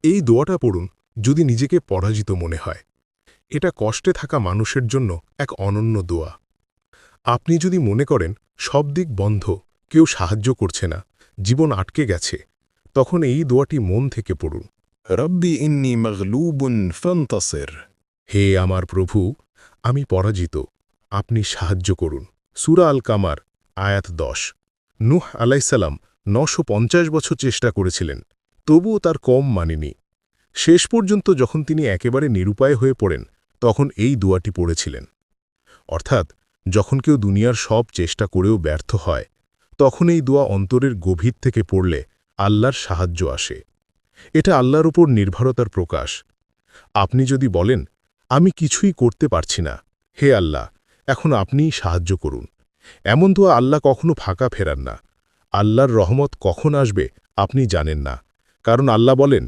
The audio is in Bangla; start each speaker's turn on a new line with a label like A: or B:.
A: এই দোয়াটা পড়ুন যদি নিজেকে পরাজিত মনে হয়। এটা কষ্টে থাকা মানুষের জন্য এক অনন্য দোয়া। আপনি যদি মনে করেন সব দিক বন্ধ, কেউ সাহায্য করছে না, জীবন আটকে গেছে, তখন এই দোয়াটি মন থেকে পড়ুন।
B: ربي إني مغلوب فانتصر.
A: হে আমার প্রভু, আমি পরাজিত, আপনি সাহায্য করুন। সূরা আল কামার, আয়াত 10। নূহ আলাইসাল্লাম 950 বছর চেষ্টা করেছিলেন, তবুও তার কম মানেনি। শেষ পর্যন্ত যখন তিনি একেবারে নিরুপায় হয়ে পড়েন, তখন এই দোয়াটি পড়েছিলেন। অর্থাৎ যখন কেউ দুনিয়ার সব চেষ্টা করেও ব্যর্থ হয়, তখন এই দোয়া অন্তরের গভীর থেকে পড়লে আল্লাহর সাহায্য আসে। এটা আল্লাহর উপর নির্ভরতার প্রকাশ। আপনি যদি বলেন, আমি কিছুই করতে পারছি না, হে আল্লাহ, এখন আপনিই সাহায্য করুন, এমন দোয়া আল্লাহ কখনো ফাঁকা ফেরান না। আল্লাহর রহমত কখন আসবে আপনি জানেন না, কারণ আল্লাহ বলেন,